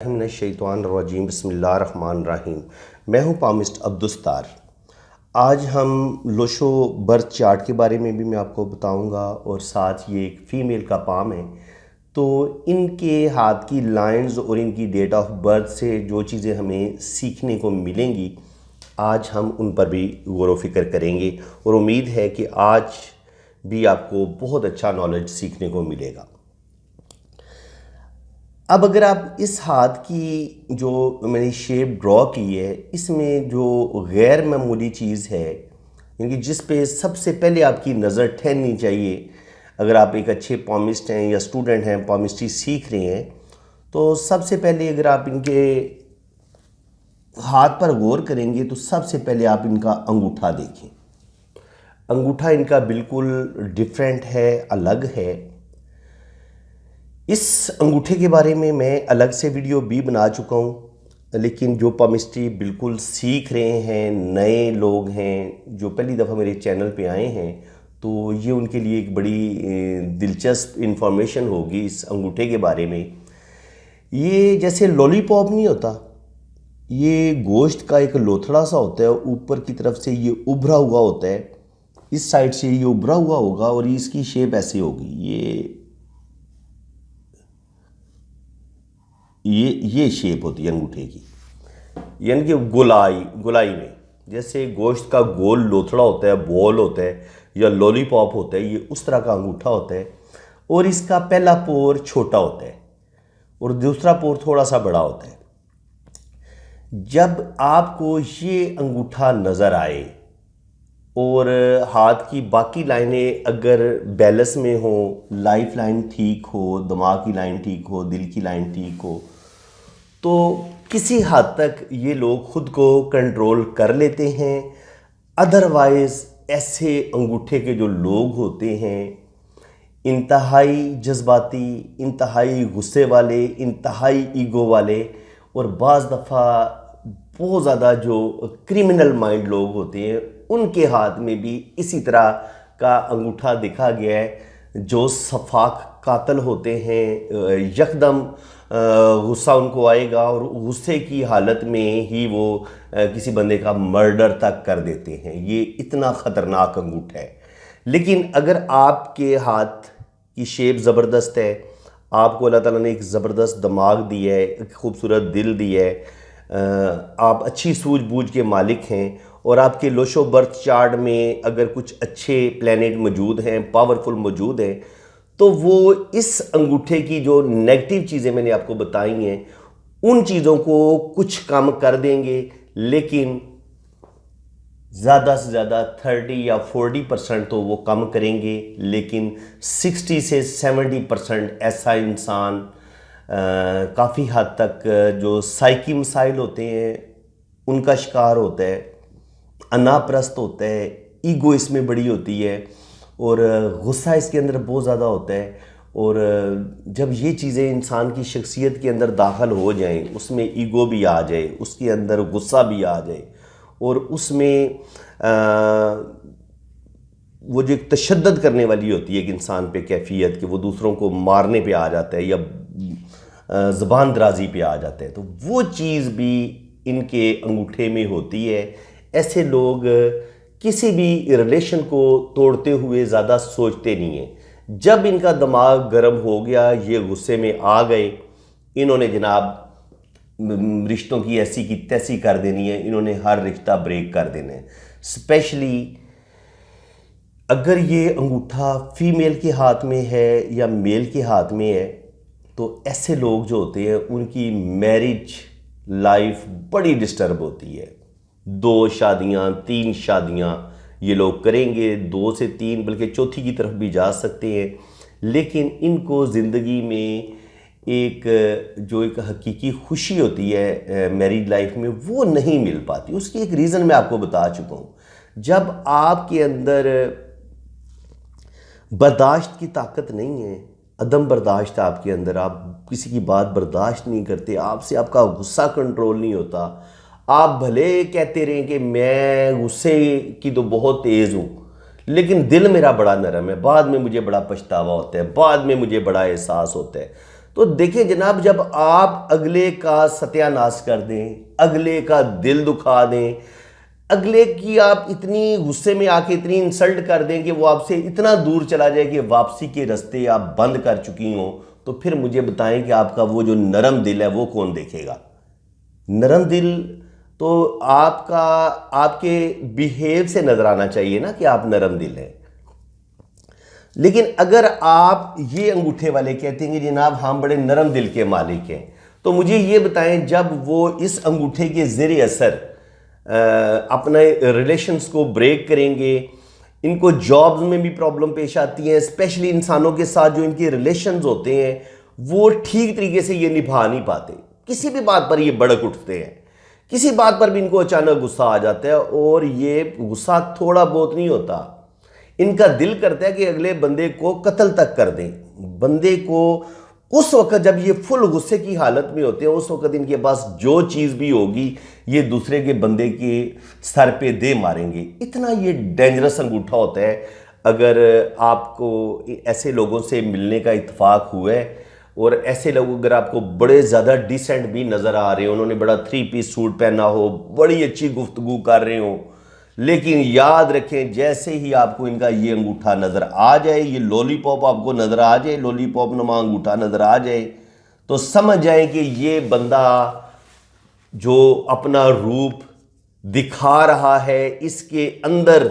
मिनश्शैतानिर्रजीम बिस्मिल्लाहिर्रहमानिर्रहीम। मैं हूँ पामिस्ट अब्दुस्तार। आज हम लोशो बर्थ चार्ट के बारे में भी मैं आपको बताऊंगा और साथ ये एक फ़ीमेल का पाम है, तो इनके हाथ की लाइंस और इनकी डेट ऑफ बर्थ से जो चीज़ें हमें सीखने को मिलेंगी आज हम उन पर भी गौर व फिक्र करेंगे और उम्मीद है कि आज भी आपको बहुत अच्छा नॉलेज सीखने को मिलेगा। अब अगर आप इस हाथ की जो मैंने शेप ड्रॉ की है, इसमें जो गैर मामूली चीज़ है, यानी जिस पे सबसे पहले आपकी नज़र ठहरनी चाहिए अगर आप एक अच्छे पॉमिस्ट हैं या स्टूडेंट हैं, पॉमिस्ट्री सीख रहे हैं, तो सबसे पहले अगर आप इनके हाथ पर गौर करेंगे तो सबसे पहले आप इनका अंगूठा देखें। अंगूठा इनका बिल्कुल डिफरेंट है, अलग है। इस अंगूठे के बारे में मैं अलग से वीडियो भी बना चुका हूँ, लेकिन जो पॉमिस्ट्री बिल्कुल सीख रहे हैं, नए लोग हैं जो पहली दफ़ा मेरे चैनल पे आए हैं, तो ये उनके लिए एक बड़ी दिलचस्प इन्फॉर्मेशन होगी इस अंगूठे के बारे में। ये जैसे लॉलीपॉप नहीं होता, ये गोश्त का एक लोथड़ा सा होता है, ऊपर की तरफ से ये उभरा हुआ होता है, इस साइड से ये उभरा हुआ होगा और इसकी शेप ऐसे होगी। ये शेप होती है अंगूठे की, यानी कि गोलाई में जैसे गोश्त का गोल लोथड़ा होता है, बॉल होता है या लॉलीपॉप होता है, ये उस तरह का अंगूठा होता है। और इसका पहला पोर छोटा होता है और दूसरा पोर थोड़ा सा बड़ा होता है। जब आपको ये अंगूठा नज़र आए और हाथ की बाकी लाइनें अगर बैलेंस में हो, लाइफ लाइन ठीक हो, दिमाग की लाइन ठीक हो, दिल की लाइन ठीक हो, तो किसी हद तक ये लोग खुद को कंट्रोल कर लेते हैं। अदरवाइज़ ऐसे अंगूठे के जो लोग होते हैं, इंतहाई जज्बाती, इंतहाई गुस्से वाले, इंतहाई ईगो वाले और बाज़ दफ़ा बहुत ज़्यादा जो क्रिमिनल माइंड लोग होते हैं, उनके हाथ में भी इसी तरह का अंगूठा देखा गया है। जो सफाक कातल होते हैं, यकदम गुस्सा उनको आएगा और गुस्से की हालत में ही वो किसी बंदे का मर्डर तक कर देते हैं। ये इतना ख़तरनाक अंगूठा है। लेकिन अगर आपके हाथ की शेप ज़बरदस्त है, आपको अल्लाह ताला ने एक ज़बरदस्त दिमाग दिया है, एक खूबसूरत दिल दिया है, आप अच्छी सूझबूझ के मालिक हैं और आपके लोशो बर्थ चार्ट में अगर कुछ अच्छे प्लैनेट मौजूद हैं, पावरफुल मौजूद हैं, तो वो इस अंगूठे की जो नेगेटिव चीज़ें मैंने आपको बताई हैं, उन चीज़ों को कुछ कम कर देंगे। लेकिन ज़्यादा से ज़्यादा 30 या 40% तो वो कम करेंगे, लेकिन 60 से 70% ऐसा इंसान काफ़ी हद तक जो साइकी मसाइल होते हैं उनका शिकार होता है, अनाप्रस्त होता है, ईगो इसमें बड़ी होती है और गुस्सा इसके अंदर बहुत ज़्यादा होता है। और जब ये चीज़ें इंसान की शख्सियत के अंदर दाखिल हो जाएं, उसमें ईगो भी आ जाए, उसके अंदर गुस्सा भी आ जाए और उसमें वो जो एक तशद्दुद करने वाली होती है एक इंसान पे कैफियत कि वो दूसरों को मारने पे आ जाता है या ज़बान दराजी पे आ जाता है, तो वो चीज़ भी इनके अंगूठे में होती है। ऐसे लोग किसी भी रिलेशन को तोड़ते हुए ज़्यादा सोचते नहीं हैं। जब इनका दिमाग गर्म हो गया, ये गुस्से में आ गए, इन्होंने जनाब रिश्तों की ऐसी की तैसी कर देनी है, इन्होंने हर रिश्ता ब्रेक कर देना है। स्पेशली अगर ये अंगूठा फीमेल के हाथ में है या मेल के हाथ में है, तो ऐसे लोग जो होते हैं उनकी मैरिज लाइफ बड़ी डिस्टर्ब होती है। 2 शादियाँ, 3 शादियाँ ये लोग करेंगे, 2 से 3 बल्कि चौथी की तरफ भी जा सकते हैं, लेकिन इनको ज़िंदगी में एक जो एक हकीकी खुशी होती है मैरिज लाइफ में, वो नहीं मिल पाती। उसकी एक रीज़न मैं आपको बता चुका हूँ। जब आपके अंदर बर्दाश्त की ताकत नहीं है, अदम बर्दाश्त आपके अंदर, आप किसी की बात बर्दाश्त नहीं करते, आपसे आपका गुस्सा कंट्रोल नहीं होता, आप भले कहते रहें कि मैं गुस्से की तो बहुत तेज़ हूँ, लेकिन दिल मेरा बड़ा नरम है, बाद में मुझे बड़ा पछतावा होता है, बाद में मुझे बड़ा एहसास होता है, तो देखिए जनाब, जब आप अगले का सत्यानाश कर दें, अगले का दिल दुखा दें, अगले की आप इतनी गुस्से में आके इतनी इंसल्ट कर दें कि वो आपसे इतना दूर चला जाए कि वापसी के रास्ते आप बंद कर चुकी हों, तो फिर मुझे बताएं कि आपका वो जो नरम दिल है वो कौन देखेगा। नरम दिल तो आपका आपके बिहेव से नजर आना चाहिए ना कि आप नरम दिल हैं। लेकिन अगर आप ये अंगूठे वाले कहते हैं कि जनाब हम बड़े नरम दिल के मालिक हैं, तो मुझे ये बताएं जब वो इस अंगूठे के ज़ेरे असर अपने रिलेशंस को ब्रेक करेंगे, इनको जॉब्स में भी प्रॉब्लम पेश आती है, स्पेशली इंसानों के साथ जो इनके रिलेशंस होते हैं वो ठीक तरीके से ये निभा नहीं पाते, किसी भी बात पर ये भड़क उठते हैं, किसी बात पर भी इनको अचानक गुस्सा आ जाता है, और ये गुस्सा थोड़ा बहुत नहीं होता, इनका दिल करता है कि अगले बंदे को कत्ल तक कर दें। बंदे को उस वक्त जब ये फुल गुस्से की हालत में होते हैं, उस वक्त इनके पास जो चीज़ भी होगी ये दूसरे के बंदे के सर पे दे मारेंगे। इतना ये डेंजरस अंगूठा होता है। अगर आपको ऐसे लोगों से मिलने का इत्तेफाक हुआ है और ऐसे लोग अगर आपको बड़े ज़्यादा डिसेंट भी नज़र आ रहे हो, उन्होंने बड़ा 3 पीस सूट पहना हो, बड़ी अच्छी गुफ्तगू कर रहे हो, लेकिन याद रखें जैसे ही आपको इनका ये अंगूठा नज़र आ जाए, ये लॉलीपॉप आपको नज़र आ जाए, लॉलीपॉप नुमा अंगूठा नज़र आ जाए, तो समझ जाए कि ये बंदा जो अपना रूप दिखा रहा है, इसके अंदर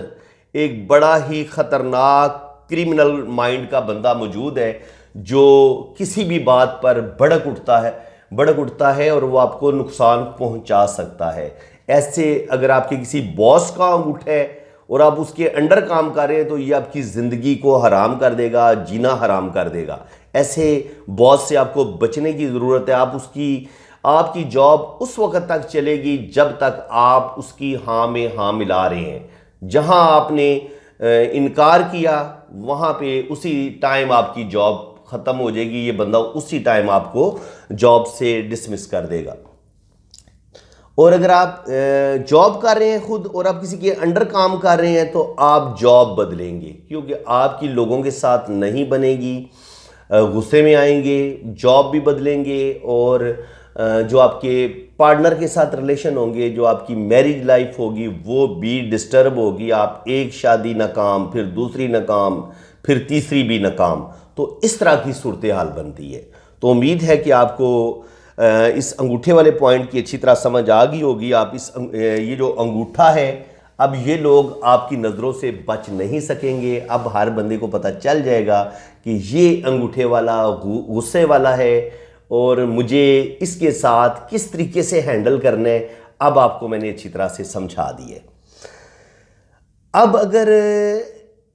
एक बड़ा ही ख़तरनाक क्रिमिनल माइंड का बंदा मौजूद है जो किसी भी बात पर भड़क उठता है और वो आपको नुकसान पहुंचा सकता है। ऐसे अगर आपके किसी बॉस का अंगूठा है और आप उसके अंडर काम कर रहे हैं तो ये आपकी ज़िंदगी को हराम कर देगा, जीना हराम कर देगा। ऐसे बॉस से आपको बचने की ज़रूरत है। आपकी जॉब उस वक्त तक चलेगी जब तक आप उसकी हाँ में हाँ मिला रहे हैं। जहां आपने इनकार किया वहां पे उसी टाइम आपकी जॉब ख़त्म हो जाएगी। ये बंदा उसी टाइम आपको जॉब से डिसमिस कर देगा। और अगर आप जॉब कर रहे हैं खुद और आप किसी के अंडर काम कर रहे हैं तो आप जॉब बदलेंगे, क्योंकि आपकी लोगों के साथ नहीं बनेगी, गुस्से में आएंगे, जॉब भी बदलेंगे, और जो आपके पार्टनर के साथ रिलेशन होंगे, जो आपकी मैरिज लाइफ होगी वो भी डिस्टर्ब होगी। आप एक शादी नाकाम, फिर दूसरी नाकाम, फिर तीसरी भी नाकाम, तो इस तरह की सूरत हाल बनती है। तो उम्मीद है कि आपको इस अंगूठे वाले पॉइंट की अच्छी तरह समझ आ गई होगी। आप ये जो अंगूठा है, अब ये लोग आपकी नज़रों से बच नहीं सकेंगे। अब हर बंदे को पता चल जाएगा कि ये अंगूठे वाला गुस्से वाला है और मुझे इसके साथ किस तरीके से हैंडल करना है, अब आपको मैंने अच्छी तरह से समझा दी है। अब अगर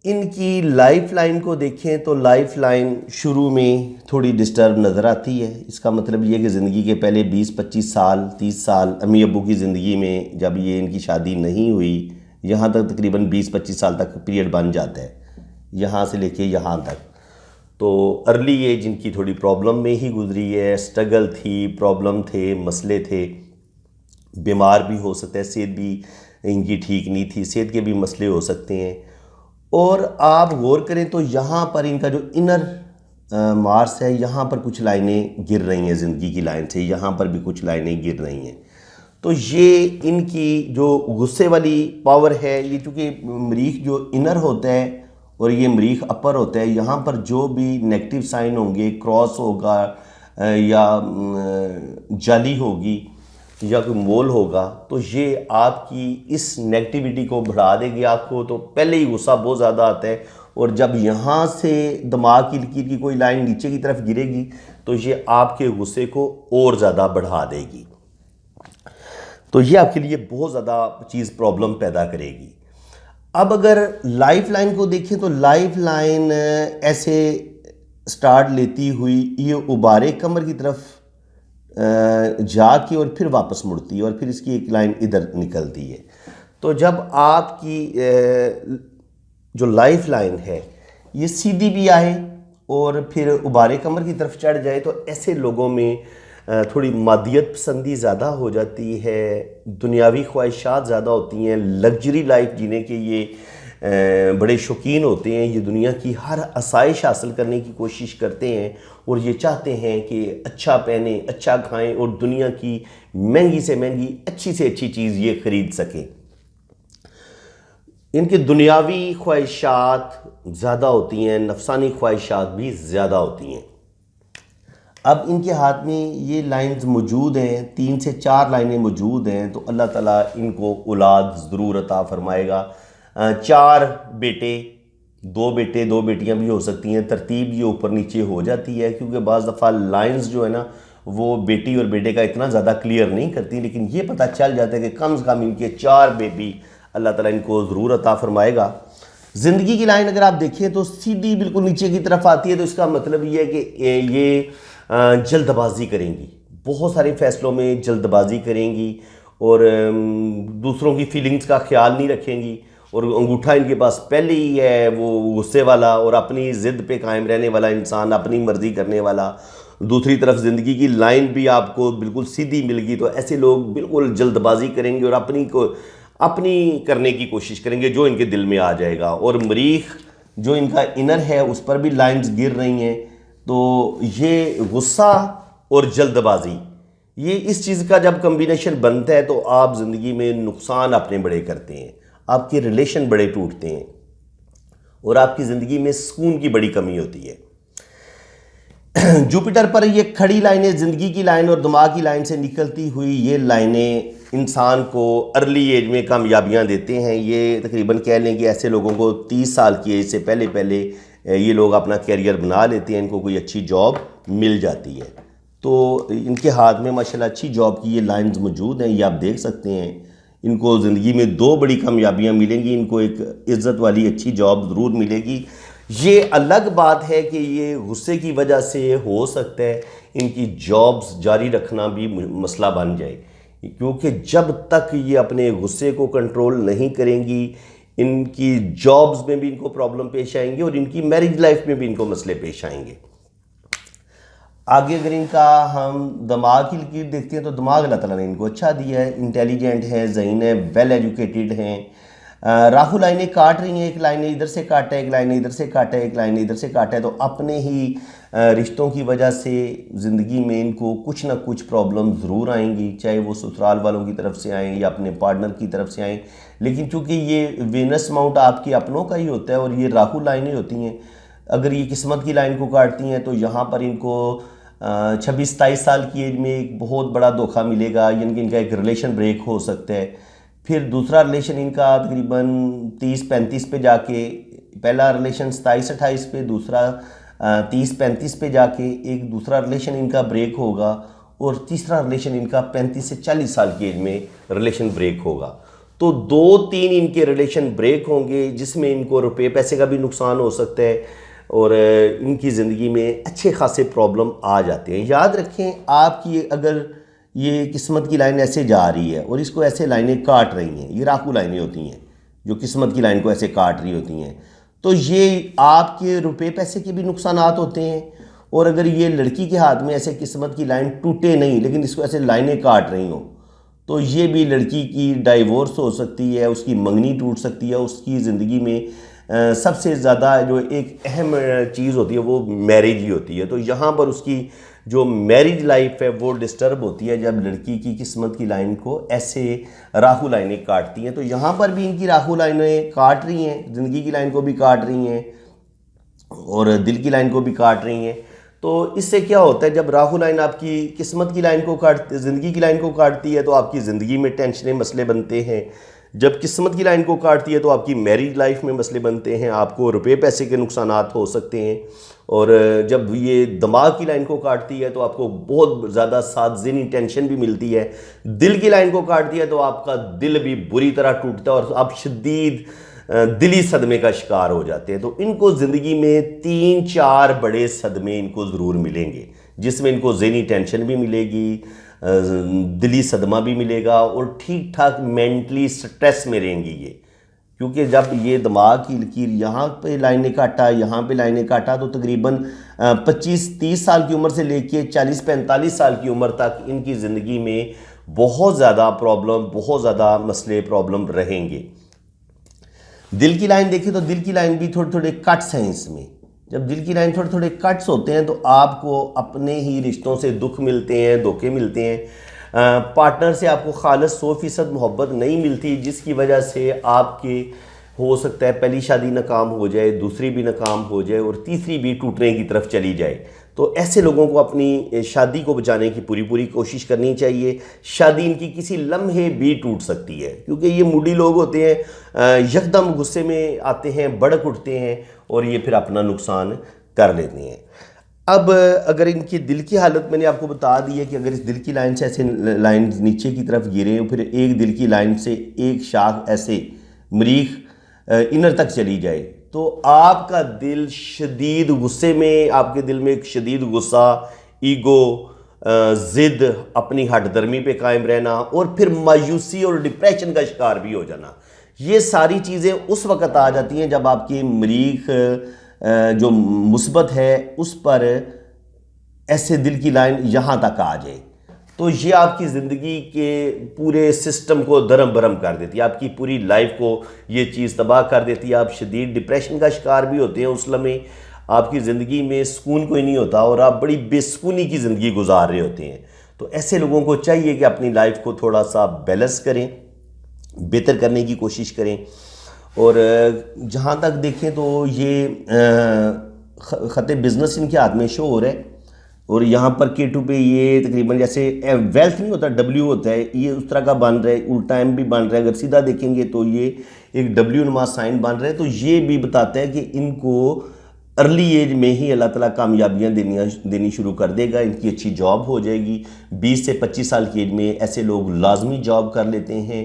इनकी लाइफ लाइन को देखें तो लाइफ लाइन शुरू में थोड़ी डिस्टर्ब नज़र आती है। इसका मतलब ये कि ज़िंदगी के पहले 20-25 साल 30 साल अम्मी अब्बू की ज़िंदगी में जब ये इनकी शादी नहीं हुई, यहाँ तक तकरीबन 20-25 साल तक पीरियड बन जाता है, यहाँ से लेके यहाँ तक। तो अर्ली एज इनकी थोड़ी प्रॉब्लम में ही गुजरी है, स्ट्रगल थी, प्रॉब्लम थे, मसले थे, बीमार भी हो सकता है, सेहत भी इनकी ठीक नहीं थी, सेहत के भी मसले हो सकते हैं। और आप गौर करें तो यहाँ पर इनका जो इनर मार्स है, यहाँ पर कुछ लाइनें गिर रही हैं ज़िंदगी की लाइन से, यहाँ पर भी कुछ लाइनें गिर रही हैं। तो ये इनकी जो गुस्से वाली पावर है, ये चूँकि मरीख जो इनर होता है और ये मरीख अपर होता है, यहाँ पर जो भी नेगेटिव साइन होंगे, क्रॉस होगा या जाली होगी या कोई मोल होगा, तो ये आपकी इस नेगेटिविटी को बढ़ा देगी। आपको तो पहले ही गुस्सा बहुत ज़्यादा आता है, और जब यहाँ से दिमाग की लकीर की कोई लाइन नीचे की तरफ गिरेगी तो ये आपके गुस्से को और ज़्यादा बढ़ा देगी। तो ये आपके लिए बहुत ज़्यादा चीज़ प्रॉब्लम पैदा करेगी। अब अगर लाइफ लाइन को देखें तो लाइफ लाइन ऐसे स्टार्ट लेती हुई ये उबारे कमर की तरफ जाके और फिर वापस मुड़ती है और फिर इसकी एक लाइन इधर निकलती है। तो जब आपकी जो लाइफ लाइन है ये सीधी भी आए और फिर उबारे कमर की तरफ चढ़ जाए तो ऐसे लोगों में थोड़ी मादियत पसंदी ज़्यादा हो जाती है, दुनियावी ख्वाहिशात ज़्यादा होती हैं, लग्जरी लाइफ जीने के ये बड़े शौकीन होते हैं, ये दुनिया की हर आसाइश हासिल करने की कोशिश करते हैं और ये चाहते हैं कि अच्छा पहने, अच्छा खाएं और दुनिया की महंगी से महंगी, अच्छी से अच्छी चीज़ ये ख़रीद सकें। इनके दुनियावी ख्वाहिशात ज़्यादा होती हैं, नफसानी ख्वाहिशात भी ज़्यादा होती हैं। अब इनके हाथ में ये लाइंस मौजूद हैं, 3 से 4 लाइनें मौजूद हैं, तो अल्लाह ताला इनको औलाद ज़रूर अता फरमाएगा। 4 बेटे, 2 बेटे 2 बेटियां भी हो सकती हैं। तरतीब ये ऊपर नीचे हो जाती है क्योंकि बाज़ दफ़ा लाइंस जो है ना वो बेटी और बेटे का इतना ज़्यादा क्लियर नहीं करती, लेकिन ये पता चल जाता है कि कम से कम इनके 4 बेबी अल्लाह ताला इनको ज़रूर अता फरमाएगा। ज़िंदगी की लाइन अगर आप देखें तो सीधी बिल्कुल नीचे की तरफ आती है, तो इसका मतलब ये है कि ये जल्दबाजी करेंगी, बहुत सारे फैसलों में जल्दबाजी करेंगी और दूसरों की फीलिंग्स का ख्याल नहीं रखेंगी और अंगूठा इनके पास पहले ही है वो गुस्से वाला और अपनी ज़िद पे कायम रहने वाला इंसान, अपनी मर्ज़ी करने वाला। दूसरी तरफ ज़िंदगी की लाइन भी आपको बिल्कुल सीधी मिल गई, तो ऐसे लोग बिल्कुल जल्दबाजी करेंगे और अपनी करने की कोशिश करेंगे जो इनके दिल में आ जाएगा। और मरीख जो इनका इनर है उस पर भी लाइंस गिर रही हैं, तो ये गुस्सा और जल्दबाजी, ये इस चीज़ का जब कम्बिनेशन बनता है तो आप ज़िंदगी में नुकसान अपने बड़े करते हैं, आपके रिलेशन बड़े टूटते हैं और आपकी ज़िंदगी में सुकून की बड़ी कमी होती है। जुपिटर पर ये खड़ी लाइनें, ज़िंदगी की लाइन और दिमाग की लाइन से निकलती हुई ये लाइनें इंसान को अर्ली एज में कामयाबियां देते हैं। ये तकरीबन कह लें कि ऐसे लोगों को 30 साल की एज से पहले पहले ये लोग अपना कैरियर बना लेते हैं, इनको कोई अच्छी जॉब मिल जाती है। तो इनके हाथ में माशाल्लाह अच्छी जॉब की ये लाइंस मौजूद हैं, ये आप देख सकते हैं। इनको ज़िंदगी में 2 बड़ी कामयाबियां मिलेंगी, इनको एक इज़्ज़त वाली अच्छी जॉब ज़रूर मिलेगी। ये अलग बात है कि ये गुस्से की वजह से हो सकता है इनकी जॉब्स जारी रखना भी मसला बन जाए, क्योंकि जब तक ये अपने गुस्से को कंट्रोल नहीं करेंगी इनकी जॉब्स में भी इनको प्रॉब्लम पेश आएंगे और इनकी मैरिज लाइफ में भी इनको मसले पेश आएंगे। आगे अगर इनका हम दिमाग की लकीर देखते हैं तो दिमाग अल्लाह ताला ने इनको अच्छा दिया है, इंटेलिजेंट है, ज़हीन है, वेल एजुकेटेड हैं। राहु लाइनें काट रही हैं, एक लाइन इधर से काटा है, एक लाइन इधर से काटा है, एक लाइन इधर से काटा है, तो अपने ही रिश्तों की वजह से ज़िंदगी में इनको कुछ ना कुछ प्रॉब्लम ज़रूर आएंगी, चाहे वो ससुराल वालों की तरफ से आएँ या अपने पार्टनर की तरफ से आएँ। लेकिन चूँकि ये वीनस माउंट आपके अपनों का ही होता है और ये राहु लाइनें होती हैं, अगर ये किस्मत की लाइन को काटती हैं तो यहाँ पर इनको 26-27 साल की एज में एक बहुत बड़ा धोखा मिलेगा, यानी कि इनका एक रिलेशन ब्रेक हो सकता है। फिर दूसरा रिलेशन इनका तकरीबन 30-35 पे जाके, पहला रिलेशन 27-28 पे, दूसरा 30-35 पे जाके एक दूसरा रिलेशन इनका ब्रेक होगा और तीसरा रिलेशन इनका 35 से 40 साल की एज में रिलेशन ब्रेक होगा। तो 2-3 इनके रिलेशन ब्रेक होंगे जिसमें इनको रुपये पैसे का भी नुकसान हो सकता है और इनकी ज़िंदगी में अच्छे खासे प्रॉब्लम आ जाते हैं। याद रखें, आपकी अगर ये किस्मत की लाइन ऐसे जा रही है और इसको ऐसे लाइनें काट रही हैं, ये राहु लाइनें होती हैं जो किस्मत की लाइन को ऐसे काट रही होती हैं, तो ये आपके रुपए पैसे के भी नुकसानात होते हैं। और अगर ये लड़की के हाथ में ऐसे किस्मत की लाइन टूटे नहीं लेकिन इसको ऐसे लाइनें काट रही हों, तो ये भी लड़की की डाइवोर्स हो सकती है, उसकी मंगनी टूट सकती है, उसकी ज़िंदगी में सबसे ज़्यादा जो एक अहम चीज़ होती है वो मैरिज ही होती है। तो यहाँ पर उसकी जो मैरिज लाइफ है वो डिस्टर्ब होती है जब लड़की की किस्मत की लाइन को ऐसे राहु लाइनें काटती हैं। तो यहाँ पर भी इनकी राहु लाइनें काट रही हैं, ज़िंदगी की लाइन को भी काट रही हैं और दिल की लाइन को भी काट रही हैं। तो इससे क्या होता है, जब राहु लाइन आपकी किस्मत की लाइन को ज़िंदगी की लाइन को काटती है तो आपकी ज़िंदगी में टेंशनें मसले बनते हैं। जब किस्मत की लाइन को काटती है तो आपकी मैरिज लाइफ में मसले बनते हैं, आपको रुपये पैसे के नुकसानात हो सकते हैं। और जब ये दिमाग की लाइन को काटती है तो आपको बहुत ज़्यादा सातज़नी टेंशन भी मिलती है। दिल की लाइन को काटती है तो आपका दिल भी बुरी तरह टूटता है और आप शदीद दिली सदमे का शिकार हो जाते हैं। तो इनको ज़िंदगी में 3-4 बड़े सदमे इनको ज़रूर मिलेंगे जिसमें इनको ज़हनी टेंशन भी मिलेगी, दिली सदमा भी मिलेगा और ठीक ठाक मेंटली स्ट्रेस में रहेंगी ये, क्योंकि जब ये दिमाग की लकीर यहाँ पे लाइनें काटा, यहाँ पे लाइनें काटा, तो तकरीबन 25-30 साल की उम्र से लेके 40-45 साल की उम्र तक इनकी ज़िंदगी में बहुत ज़्यादा प्रॉब्लम, बहुत ज़्यादा मसले प्रॉब्लम रहेंगे। दिल की लाइन देखिए तो दिल की लाइन भी थोड़े थोड़े कट्स हैं इसमें। जब दिल की लाइन थोड़े थोड़े कट्स होते हैं तो आपको अपने ही रिश्तों से दुख मिलते हैं, धोखे मिलते हैं, पार्टनर से आपको खालिस 100% मोहब्बत नहीं मिलती, जिसकी वजह से आपके हो सकता है पहली शादी नाकाम हो जाए, दूसरी भी नाकाम हो जाए और तीसरी भी टूटने की तरफ चली जाए। तो ऐसे लोगों को अपनी शादी को बचाने की पूरी पूरी कोशिश करनी चाहिए। शादी इनकी किसी लम्हे भी टूट सकती है, क्योंकि ये मूडी लोग होते हैं, यकदम गुस्से में आते हैं, भड़क उठते हैं और ये फिर अपना नुकसान कर लेते हैं। अब अगर इनकी दिल की हालत मैंने आपको बता दी है कि अगर इस दिल की लाइन से ऐसे लाइन नीचे की तरफ गिरे, फिर एक दिल की लाइन से एक शाख ऐसे मरीख इनर तक चली जाए, तो आपका दिल शदीद गुस्से में, आपके दिल में एक शदीद गुस्सा, ईगो, ज़िद, अपनी हठधर्मी पे कायम रहना और फिर मायूसी और डिप्रेशन का शिकार भी हो जाना, ये सारी चीज़ें उस वक़्त आ जाती हैं जब आपकी मरीख जो मुस्बत है उस पर ऐसे दिल की लाइन यहाँ तक आ जाए, तो ये आपकी ज़िंदगी के पूरे सिस्टम को दरम बरम कर देती है, आपकी पूरी लाइफ को ये चीज़ तबाह कर देती है। आप शदीद डिप्रेशन का शिकार भी होते हैं, उस लम्हे आपकी ज़िंदगी में सुकून कोई नहीं होता और आप बड़ी बेसुकूनी की ज़िंदगी गुजार रहे होते हैं। तो ऐसे लोगों को चाहिए कि अपनी लाइफ को थोड़ा सा बैलेंस करें, बेहतर करने की कोशिश करें। और जहाँ तक देखें तो ये ख़त बिज़नेस इनके हाथ में शो हो रहा है और यहाँ पर K2 पे ये तकरीबन जैसे वेल्थ नहीं होता, W होता है, ये उस तरह का बन रहा है, उल्टा M भी बन रहा है। अगर सीधा देखेंगे तो ये एक W नुमा साइन बन रहा है, तो ये भी बताता है कि इनको अर्ली एज में ही अल्लाह ताला कामयाबियाँ देनी शुरू कर देगा, इनकी अच्छी जॉब हो जाएगी। 20 से 25 साल की एज में ऐसे लोग लाजमी जॉब कर लेते हैं।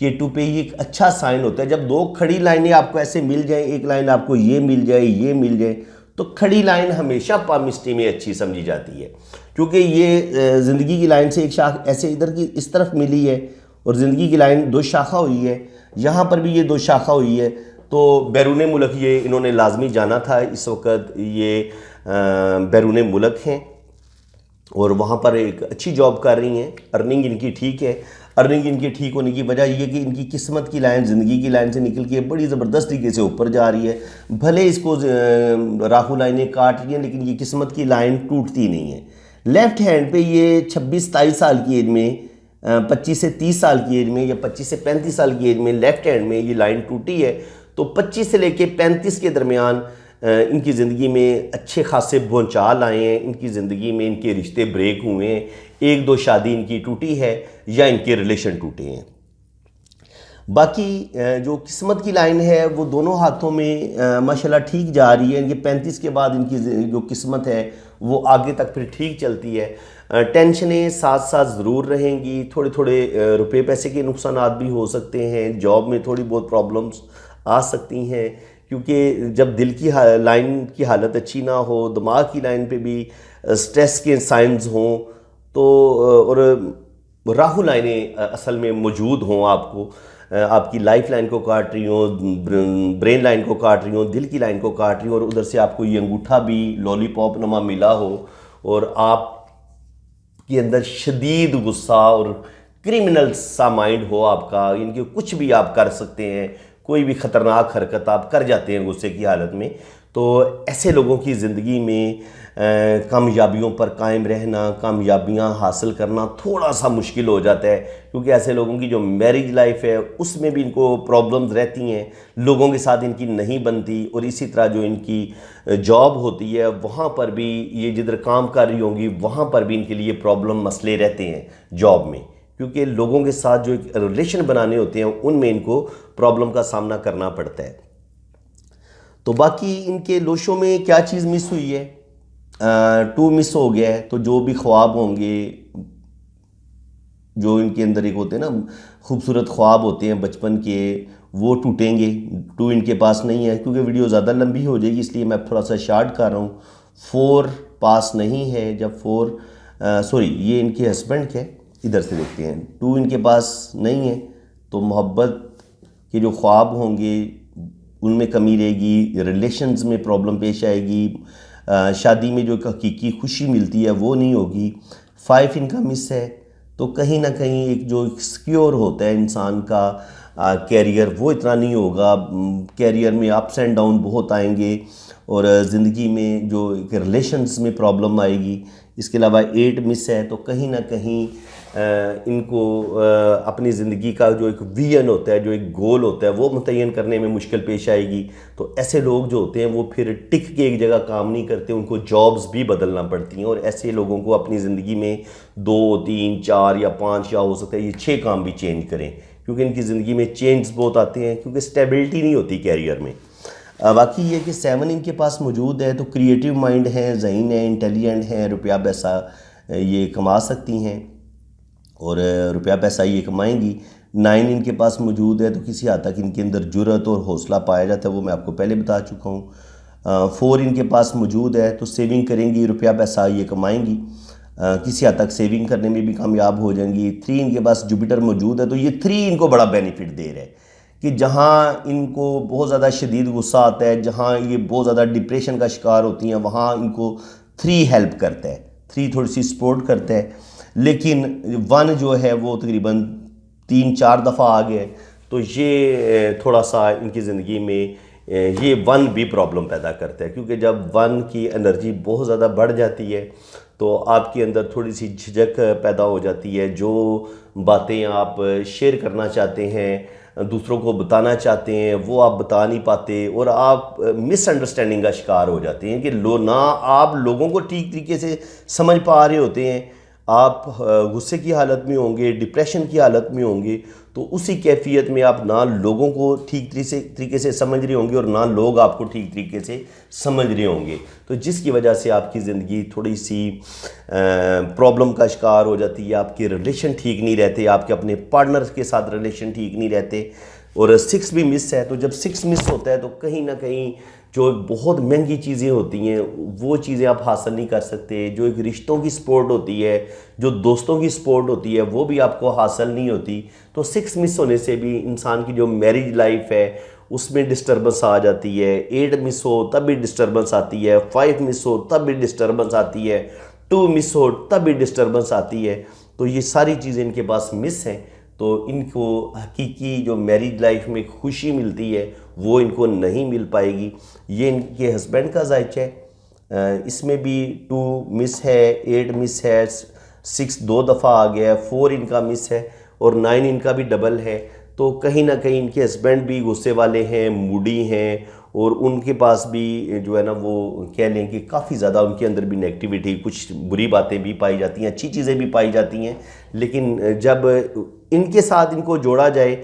K2 पे ये एक अच्छा साइन होता है। जब दो खड़ी लाइनें आपको ऐसे मिल जाए, एक लाइन आपको ये मिल जाए, ये मिल जाए, तो खड़ी लाइन हमेशा पामिस्ट्री में अच्छी समझी जाती है, क्योंकि ये ज़िंदगी की लाइन से एक शाख ऐसे इधर की इस तरफ मिली है और ज़िंदगी की लाइन दो शाखा हुई है, यहाँ पर भी ये दो शाखा हुई है। तो बैरून मुल्क ये इन्होंने लाजमी जाना था, इस वक्त ये बैरून मुल्क हैं और वहाँ पर एक अच्छी जॉब कर रही हैं, अर्निंग इनकी ठीक है। अर्निंग इनकी ठीक होने की वजह यह कि इनकी किस्मत की लाइन ज़िंदगी की लाइन से निकल के बड़ी ज़बरदस्त तरीके से ऊपर जा रही है। भले इसको राहु लाइनें काट रही हैं, लेकिन ये किस्मत की लाइन टूटती नहीं है। लेफ़्ट हैंड पे ये 26-27 साल की एज में, 25 से 30 साल की एज में या 25 से 35 साल की एज में लेफ़्ट हैंड में ये लाइन टूटी है। तो 25 से लेके 35 के दरमियान इनकी ज़िंदगी में अच्छे खासे भूचाल आए हैं, इनकी ज़िंदगी में इनके रिश्ते ब्रेक हुए हैं, 1-2 शादी इनकी टूटी है या इनके रिलेशन टूटे हैं। बाकी जो किस्मत की लाइन है वो दोनों हाथों में माशाल्लाह ठीक जा रही है। इनके 35 के बाद इनकी जो किस्मत है वो आगे तक फिर ठीक चलती है। टेंशनें साथ साथ ज़रूर रहेंगी, थोड़े थोड़े रुपए पैसे के नुकसान भी हो सकते हैं, जॉब में थोड़ी बहुत प्रॉब्लम्स आ सकती हैं, क्योंकि जब दिल की लाइन की हालत अच्छी ना हो, दिमाग की लाइन पे भी स्ट्रेस के साइंस हों, तो और राहु लाइनें असल में मौजूद हों, आपकी लाइफ लाइन को काट रही हो, ब्रेन लाइन को काट रही हो, दिल की लाइन को काट रही हो, और उधर से आपको ये अंगूठा भी लॉलीपॉप नमा मिला हो और आपके अंदर शदीद गुस्सा और क्रिमिनल सा माइंड हो आपका, इनके कुछ भी आप कर सकते हैं, कोई भी ख़तरनाक हरकत आप कर जाते हैं गुस्से की हालत में, तो ऐसे लोगों की ज़िंदगी में कामयाबियों पर कायम रहना, कामयाबियां हासिल करना थोड़ा सा मुश्किल हो जाता है, क्योंकि ऐसे लोगों की जो मैरिज लाइफ है उसमें भी इनको प्रॉब्लम्स रहती हैं, लोगों के साथ इनकी नहीं बनती, और इसी तरह जो इनकी जॉब होती है वहाँ पर भी ये जिधर काम कर रही होंगी वहाँ पर भी इनके लिए प्रॉब्लम मसले रहते हैं जॉब में, क्योंकि लोगों के साथ जो एक रिलेशन बनाने होते हैं उनमें इनको प्रॉब्लम का सामना करना पड़ता है। तो बाकी इनके लोशों में क्या चीज़ मिस हुई है, 2 मिस हो गया है, तो जो भी ख्वाब होंगे, जो इनके अंदर एक होते हैं ना खूबसूरत ख्वाब होते हैं बचपन के, वो टूटेंगे। 2 इनके पास नहीं है, क्योंकि वीडियो ज़्यादा लंबी हो जाएगी इसलिए मैं थोड़ा सा शार्ट कर रहा हूँ। 4 पास नहीं है, जब 4 सॉरी ये इनके हस्बैंड के, इधर से देखते हैं, 2 इनके पास नहीं है, तो मोहब्बत के जो ख्वाब होंगे उनमें कमी रहेगी, रिलेशंस में प्रॉब्लम पेश आएगी, शादी में जो हकीकी खुशी मिलती है वो नहीं होगी। 5 इनका मिस है, तो कहीं ना कहीं एक जो सिक्योर होता है इंसान का कैरियर, वो इतना नहीं होगा। कैरियर में अप्स एंड डाउन बहुत आएंगे और ज़िंदगी में जो एक रिलेशंस में प्रॉब्लम आएगी। इसके अलावा 8 मिस है, तो कहीं ना कहीं इनको अपनी ज़िंदगी का जो एक विजन होता है, जो एक गोल होता है, वो मुतय्यन करने में मुश्किल पेश आएगी। तो ऐसे लोग जो होते हैं वो फिर टिक के एक जगह काम नहीं करते, उनको जॉब्स भी बदलना पड़ती हैं। और ऐसे लोगों को अपनी ज़िंदगी में 2, 3, 4 या 5 या हो सकता है ये 6 काम भी चेंज करें, क्योंकि इनकी ज़िंदगी में चेंज बहुत आते हैं, क्योंकि स्टेबिलिटी नहीं होती कैरियर में। बाकी ये कि 7 इनके पास मौजूद है, तो क्रिएटिव माइंड है, ज़हीन है, इंटेलिजेंट है, रुपया पैसा ये कमा सकती हैं और रुपया पैसा ये कमाएंगी। 9 इनके पास मौजूद है, तो किसी हद तक इनके अंदर जुर्रत और हौसला पाया जाता है, वो मैं आपको पहले बता चुका हूँ। 4 इनके पास मौजूद है, तो सेविंग करेंगी, रुपया पैसा ये कमाएंगी, किसी हद तक सेविंग करने में भी कामयाब हो जाएंगी। 3 इनके पास जुपिटर मौजूद है, तो ये 3 इनको बड़ा बेनिफिट दे रहा है कि जहाँ इनको बहुत ज़्यादा शदीद गुस्सा आता है, जहाँ ये बहुत ज़्यादा डिप्रेशन का शिकार होती हैं, वहाँ इनको 3 हेल्प करता है, 3 थोड़ी सी सपोर्ट करता है। लेकिन 1 जो है वो तकरीबन 3-4 दफ़ा आ गया, तो ये थोड़ा सा इनकी ज़िंदगी में ये 1 भी प्रॉब्लम पैदा करता है, क्योंकि जब 1 की एनर्जी बहुत ज़्यादा बढ़ जाती है तो आपके अंदर थोड़ी सी झिझक पैदा हो जाती है। जो बातें आप शेयर करना चाहते हैं, दूसरों को बताना चाहते हैं, वो आप बता नहीं पाते और आप मिसअंडरस्टैंडिंग का शिकार हो जाते हैं कि ना आप लोगों को ठीक तरीके से समझ पा रहे होते हैं, आप गुस्से की हालत में होंगे, डिप्रेशन की हालत में होंगे, तो उसी कैफियत में आप ना लोगों को ठीक तरीके से समझ रहे होंगे और ना लोग आपको ठीक तरीके से समझ रहे होंगे, तो जिसकी वजह से आपकी ज़िंदगी थोड़ी सी प्रॉब्लम का शिकार हो जाती है। आपके रिलेशन ठीक नहीं रहते, आपके अपने पार्टनर के साथ रिलेशन ठीक नहीं रहते। और 6 भी मिस है, तो जब 6 मिस होता है तो कहीं ना कहीं जो बहुत महंगी चीज़ें होती हैं वो चीज़ें आप हासिल नहीं कर सकते। जो एक रिश्तों की सपोर्ट होती है, जो दोस्तों की सपोर्ट होती है, वो भी आपको हासिल नहीं होती। तो 6 मिस होने से भी इंसान की जो मैरिज लाइफ है उसमें डिस्टर्बेंस आ जाती है। 8 मिस हो तब भी डिस्टर्बेंस आती है, 5 मिस हो तब भी डिस्टर्बेंस आती है, 2 मिस हो तब भी डिस्टर्बेंस आती है। तो ये सारी चीज़ें इनके पास मिस हैं, तो इनको हकीकी जो मैरिज लाइफ में खुशी मिलती है वो इनको नहीं मिल पाएगी। ये इनके हस्बैंड का जायचा है, इसमें भी 2 मिस है, 8 मिस है, 6 2 दफ़ा आ गया है, 4 इनका मिस है और 9 इनका भी डबल है। तो कहीं ना कहीं इनके हस्बैंड भी गुस्से वाले हैं, मूडी हैं और उनके पास भी जो है ना वो कह लें कि काफ़ी ज़्यादा उनके अंदर भी नेगेटिविटी, कुछ बुरी बातें भी पाई जाती हैं, अच्छी चीज़ें भी पाई जाती हैं। लेकिन जब इनके साथ इनको जोड़ा जाए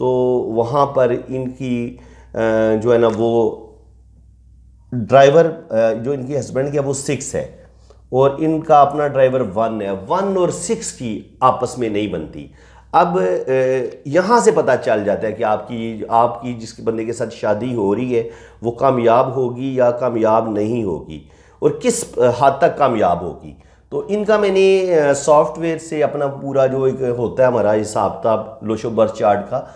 तो वहाँ पर इनकी जो है ना वो ड्राइवर जो इनके हस्बैंड का वो 6 है और इनका अपना ड्राइवर 1 है। 1 और 6 की आपस में नहीं बनती। अब यहाँ से पता चल जाता है कि आपकी जिस बंदे के साथ शादी हो रही है वो कामयाब होगी या कामयाब नहीं होगी और किस हद तक कामयाब होगी। तो इनका मैंने सॉफ्टवेयर से अपना पूरा जो एक होता है हमारा हिसाब किताब लोशो बर्थ चार्ट का,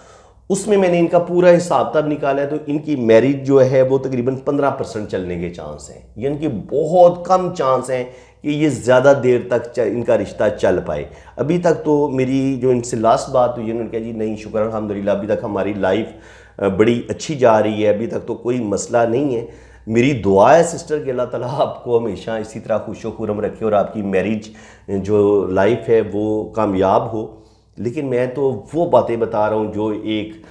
उसमें मैंने इनका पूरा हिसाब किताब निकाला है। तो इनकी मैरिज जो है वो तकरीबन 15% चलने के चांस हैं, यानी कि बहुत कम चांस हैं कि ये ज़्यादा देर तक इनका रिश्ता चल पाए। अभी तक तो मेरी जो इनसे लास्ट बात हुई, उन्होंने कहा जी नहीं शुक्र अल्हम्दुलिल्लाह अभी तक हमारी लाइफ बड़ी अच्छी जा रही है, अभी तक तो कोई मसला नहीं है। मेरी दुआ है सिस्टर कि अल्लाह ताला आपको हमेशा इसी तरह खुशो खुरम रखे और आपकी मैरिज जो लाइफ है वो कामयाब हो। लेकिन मैं तो वो बातें बता रहा हूँ जो एक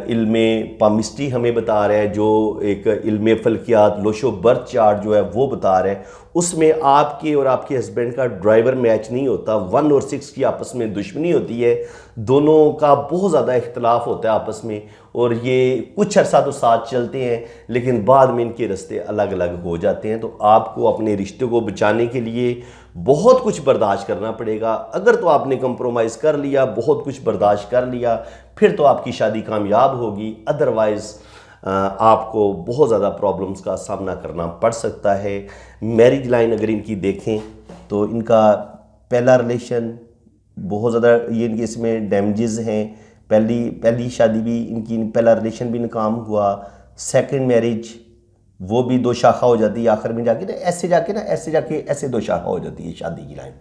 इल्मे पामिस्ट्री हमें बता रहा है, जो एक इल्मे फल्कियात लोशो बर्थ चार्ट जो है वो बता रहा है। उसमें आपके और आपके हस्बैंड का ड्राइवर मैच नहीं होता, 1 और 6 की आपस में दुश्मनी होती है, दोनों का बहुत ज़्यादा इख्तलाफ होता है आपस में और ये कुछ अर्सा तो साथ चलते हैं लेकिन बाद में इनके रास्ते अलग अलग हो जाते हैं। तो आपको अपने रिश्ते को बचाने के लिए बहुत कुछ बर्दाश्त करना पड़ेगा। अगर तो आपने कंप्रोमाइज़ कर लिया, बहुत कुछ बर्दाश्त कर लिया, फिर तो आपकी शादी कामयाब होगी, अदरवाइज़ आपको बहुत ज़्यादा प्रॉब्लम्स का सामना करना पड़ सकता है। मैरिज लाइन अगर इनकी देखें तो इनका पहला रिलेशन बहुत ज़्यादा ये इनके इसमें डैमेजेस हैं। पहली शादी भी इनकी, पहला रिलेशन भी नाकाम हुआ, सेकंड मैरिज वो भी 2 शाखा हो जाती है आखिर में जाके ना, ऐसे जाके ऐसे 2 शाखा हो जाती है शादी की लाइन।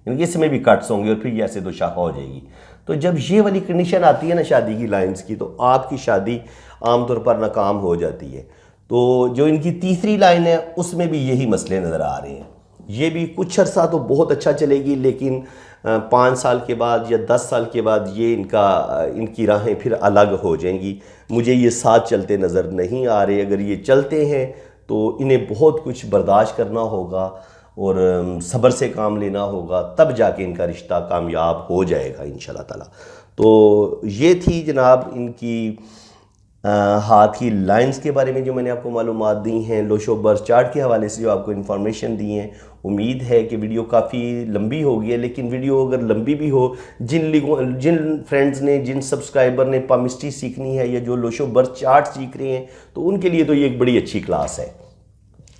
यानी कि इसमें भी कट्स होंगे और फिर ये ऐसे दो शाखा हो जाएगी। तो जब ये वाली कंडीशन आती है ना शादी की लाइंस की, तो आपकी शादी आमतौर पर नाकाम हो जाती है। तो जो इनकी तीसरी लाइन है उसमें भी यही मसले नज़र आ रहे हैं। ये भी कुछ अर्सा तो बहुत अच्छा चलेगी, लेकिन 5 साल के बाद या 10 साल के बाद ये इनकी राहें फिर अलग हो जाएंगी। मुझे ये साथ चलते नज़र नहीं आ रहे। अगर ये चलते हैं तो इन्हें बहुत कुछ बर्दाश्त करना होगा और सब्र से काम लेना होगा, तब जाके इनका रिश्ता कामयाब हो जाएगा इंशाल्लाह ताला। तो ये थी जनाब इनकी हाथ की लाइंस के बारे में जो मैंने आपको मालूमात दी हैं, लोशो बर्थ चार्ट के हवाले से जो आपको इन्फॉर्मेशन दी हैं। उम्मीद है कि वीडियो काफ़ी लंबी हो गई है, लेकिन वीडियो अगर लंबी भी हो, जिन फ्रेंड्स ने, जिन सब्सक्राइबर ने पामिस्ट्री सीखनी है या जो लोशो बर्थ चार्ट सीख रहे हैं, तो उनके लिए तो ये एक बड़ी अच्छी क्लास है।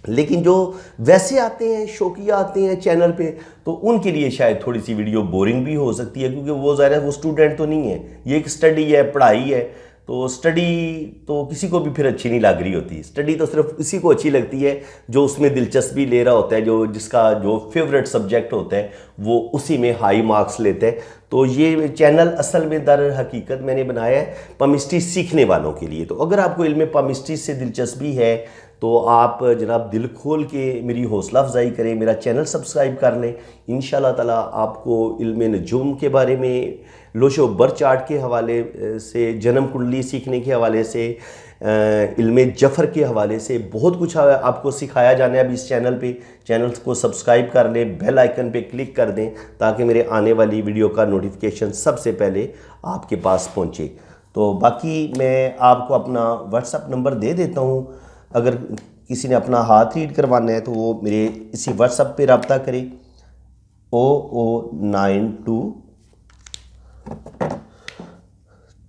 लेकिन जो वैसे आते हैं, शौकिया आते हैं चैनल पे, तो उनके लिए शायद थोड़ी सी वीडियो बोरिंग भी हो सकती है, क्योंकि वो ज़ाहिर है वो स्टूडेंट तो नहीं है, ये एक स्टडी है, पढ़ाई है। तो स्टडी तो किसी को भी फिर अच्छी नहीं लग रही होती। स्टडी तो सिर्फ इसी को अच्छी लगती है जो उसमें दिलचस्पी ले रहा होता है, जिसका जो फेवरेट सब्जेक्ट होता है वो उसी में हाई मार्क्स लेता है। तो ये चैनल असल में दर हकीकत मैंने बनाया है पामिस्ट्री सीखने वालों के लिए। तो अगर आपको इल्म पामिस्ट्री से दिलचस्पी है तो आप जनाब दिल खोल के मेरी हौसला अफजाई करें, मेरा चैनल सब्सक्राइब कर लें। इंशाल्लाह ताला आपको इल्म नजूम के बारे में, लोशो बर्थ चार्ट के हवाले से, जन्म कुंडली सीखने के हवाले से, इल्म जफ़र के हवाले से बहुत कुछ आपको सिखाया जाना है अब इस चैनल पे। चैनल को सब्सक्राइब कर लें, बेल आइकन पे क्लिक कर दें, ताकि मेरे आने वाली वीडियो का नोटिफिकेशन सबसे पहले आपके पास पहुँचे। तो बाकी मैं आपको अपना व्हाट्सअप नंबर दे देता हूँ। अगर किसी ने अपना हाथ रीड करवाना है तो वो मेरे इसी व्हाट्सएप पे रब्ता करे, 0092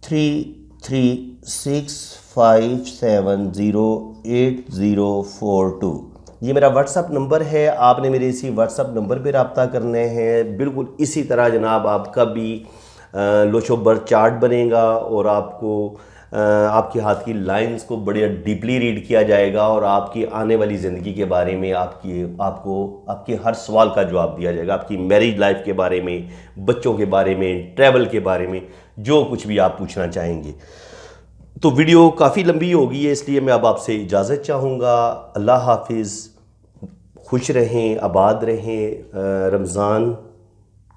336570842। ये मेरा व्हाट्सअप नंबर है। आपने मेरे इसी व्हाट्सअप नंबर पे रब्ता करना है। बिल्कुल इसी तरह जनाब आपका भी लोशो बर्थ चार्ट बनेगा और आपको आपके हाथ की लाइंस को बड़े डीपली रीड किया जाएगा और आपकी आने वाली ज़िंदगी के बारे में आपको आपके हर सवाल का जवाब दिया जाएगा। आपकी मैरिज लाइफ के बारे में, बच्चों के बारे में, ट्रैवल के बारे में, जो कुछ भी आप पूछना चाहेंगे। तो वीडियो काफ़ी लंबी हो गई है, इसलिए मैं अब आपसे इजाज़त चाहूँगा। अल्लाह हाफिज़, खुश रहें, आबाद रहें। रमज़ान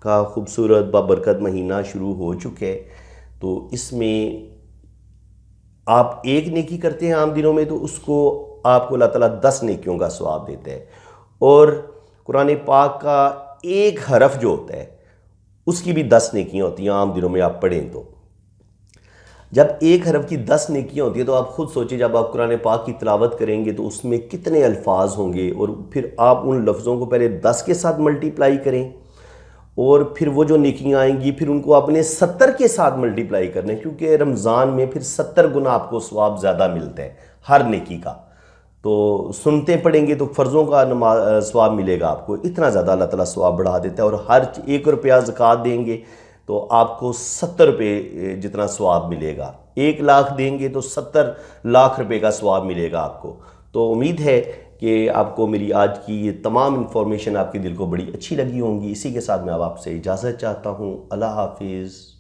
का खूबसूरत बाबरकत महीना शुरू हो चुके, तो इसमें आप एक नेकी करते हैं आम दिनों में, तो उसको आपको अल्लाह ताला 10 नेकियों का सवाब देता है। और कुरान पाक का एक हरफ जो होता है उसकी भी 10 नेकियां होती हैं आम दिनों में आप पढ़ें तो। जब एक हरफ की 10 नेकियां होती है तो आप खुद सोचिए, जब आप कुरान पाक की तिलावत करेंगे तो उसमें कितने अल्फाज होंगे, और फिर आप उन लफ्ज़ों को पहले 10 के साथ मल्टीप्लाई करें और फिर वो जो नेकियां आएंगी फिर उनको अपने 70 के साथ मल्टीप्लाई करने, क्योंकि रमज़ान में फिर 70 गुना आपको सवाब ज़्यादा मिलता है हर नेकी का। तो सुनते पढ़ेंगे तो फ़र्ज़ों का सवाब मिलेगा आपको, इतना ज़्यादा अल्लाह ताला सवाब बढ़ा देता है। और हर 1 रुपया ज़कात देंगे तो आपको 70 रुपये जितना सवाब मिलेगा। 1 लाख देंगे तो 70 लाख रुपये का सवाब मिलेगा आपको। तो उम्मीद है कि आपको मेरी आज की ये तमाम इन्फॉर्मेशन आपके दिल को बड़ी अच्छी लगी होंगी। इसी के साथ मैं अब आपसे इजाज़त चाहता हूँ। अल्लाह हाफिज़।